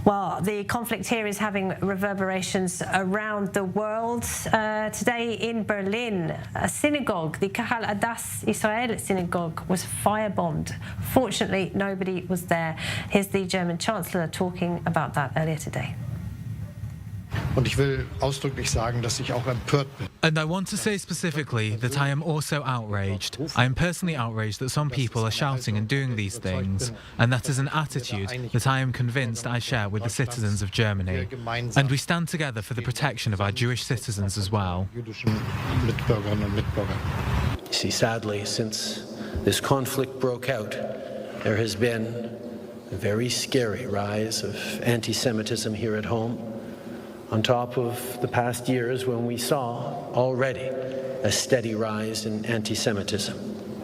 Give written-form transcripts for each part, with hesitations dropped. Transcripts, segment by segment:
Well, the conflict here is having reverberations around the world. Today in Berlin, a synagogue, the Kahal Adas Israel synagogue, was firebombed. Fortunately, nobody was there. Here's the German Chancellor talking about that earlier today. Und ich will ausdrücklich sagen, dass ich auch empört bin. And I want to say specifically that I am also outraged. I am personally outraged that some people are shouting and doing these things, and that is an attitude that I am convinced I share with the citizens of Germany. And we stand together for the protection of our Jewish citizens as well. See, sadly, since this conflict broke out, there has been a very scary rise of anti-Semitism here at home, on top of the past years when we saw already a steady rise in anti-Semitism.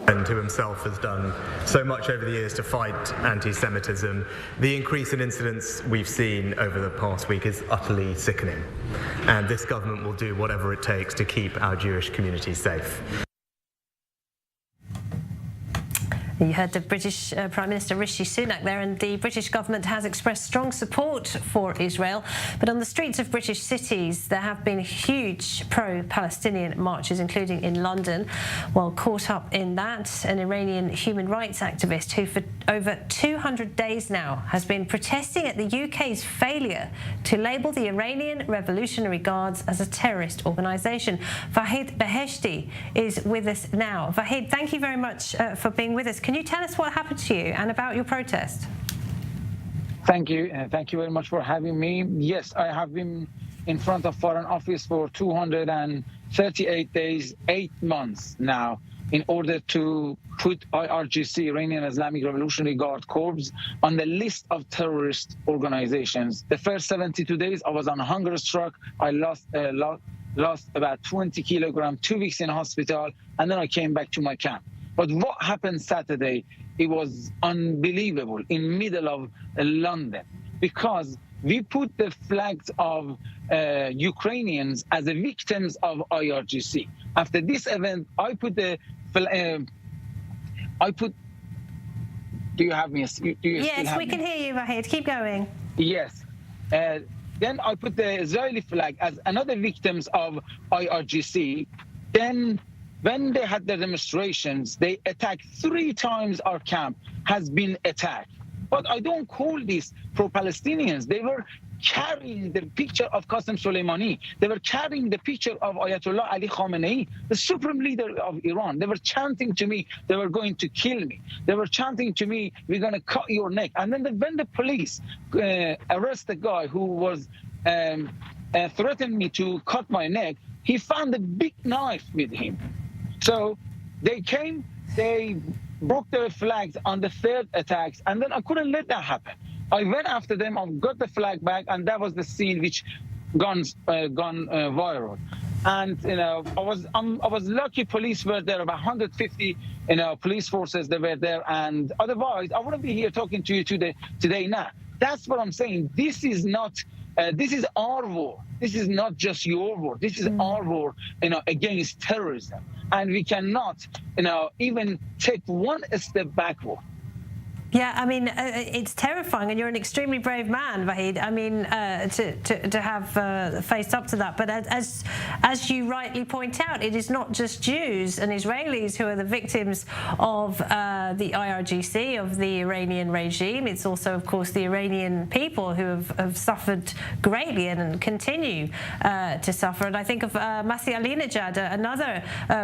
And who himself has done so much over the years to fight anti-Semitism. The increase in incidents we've seen over the past week is utterly sickening. And this government will do whatever it takes to keep our Jewish community safe. You heard the British Prime Minister Rishi Sunak there, and the British government has expressed strong support for Israel. But on the streets of British cities, there have been huge pro-Palestinian marches, including in London. Well, caught up in that, an Iranian human rights activist who for over 200 days now has been protesting at the UK's failure to label the Iranian Revolutionary Guards as a terrorist organisation. Vahid Beheshti is with us now. Vahid, thank you very much for being with us. Can you tell us what happened to you and about your protest? Thank you. Thank you very much for having me. Yes, I have been in front of Foreign Office for 238 days, 8 months now, in order to put IRGC, Iranian Islamic Revolutionary Guard Corps, on the list of terrorist organizations. The first 72 days, I was on a hunger strike. I lost about 20 kilograms, 2 weeks in hospital, and then I came back to my camp. But what happened Saturday, it was unbelievable in middle of London, because we put the flags of Ukrainians as the victims of IRGC. After this event, I put the, do you have me? Yes, we can hear you, Vahid. Keep going. Yes. Then I put the Israeli flag as another victims of IRGC. Then when they had their demonstrations, they attacked 3 times our camp has been attacked. But I don't call these pro-Palestinians. They were carrying the picture of Qasem Soleimani. They were carrying the picture of Ayatollah Ali Khamenei, the supreme leader of Iran. They were chanting to me, they were going to kill me. They were chanting to me, we're going to cut your neck. And then when the police arrest the guy who was threatened me to cut my neck, he found a big knife with him. So they came, they broke their flags on the 3rd attacks, and then I couldn't let that happen. I went after them, I got the flag back, and that was the scene which gone viral. And I was lucky. Police were there, about 150 police forces. They were there, and otherwise I wouldn't be here talking to you today now. That's what I'm saying. This is not. This is our war. This is not just your war. This is our war, against terrorism, and we cannot, even take one step backward. Yeah, I mean, it's terrifying, and you're an extremely brave man, Vahid. I mean, to have faced up to that. But as you rightly point out, it is not just Jews and Israelis who are the victims of the IRGC, of the Iranian regime. It's also, of course, the Iranian people who have suffered greatly and continue to suffer. And I think of Masih Alinejad, another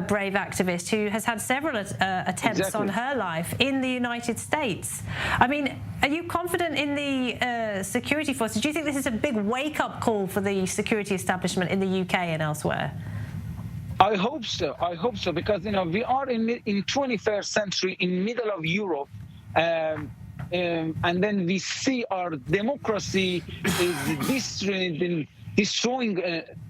brave activist who has had several attempts on her life in the United States. I mean, are you confident in the security forces? Do you think this is a big wake-up call for the security establishment in the UK and elsewhere? I hope so. I hope so, because we are in 21st century, in middle of Europe, and then we see our democracy is destroying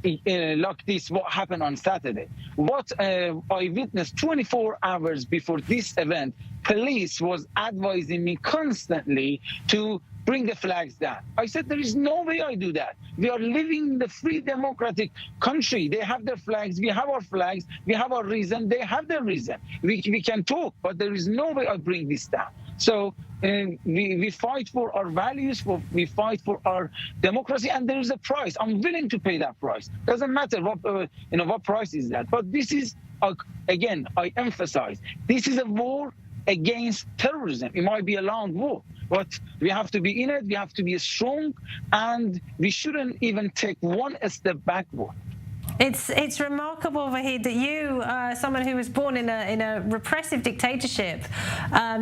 like this, what happened on Saturday. What I witnessed 24 hours before this event, police was advising me constantly to bring the flags down. I said, there is no way I do that. We are living in the free democratic country. They have their flags, we have our flags, we have our reason, they have their reason. We can talk, but there is no way I bring this down. So we fight for our values, we fight for our democracy, and there is a price. I'm willing to pay that price. Doesn't matter what what price is that. But this is, again, I emphasize, this is a war against terrorism. It might be a long war, but we have to be in it. We have to be strong, and we shouldn't even take one step backward. It's remarkable, Vahid, that you, someone who was born in a repressive dictatorship,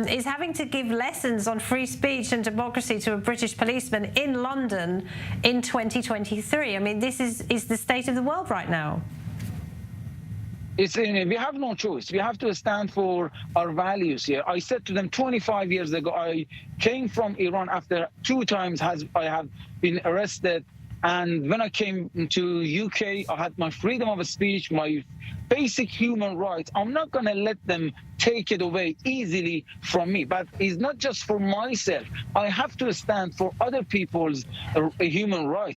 is having to give lessons on free speech and democracy to a British policeman in London in 2023. I mean, this is the state of the world right now. We have no choice. We have to stand for our values here. I said to them 25 years ago, I came from Iran after 2 times I have been arrested. And when I came to UK, I had my freedom of speech, my basic human rights. I'm not going to let them take it away easily from me. But it's not just for myself. I have to stand for other people's human rights.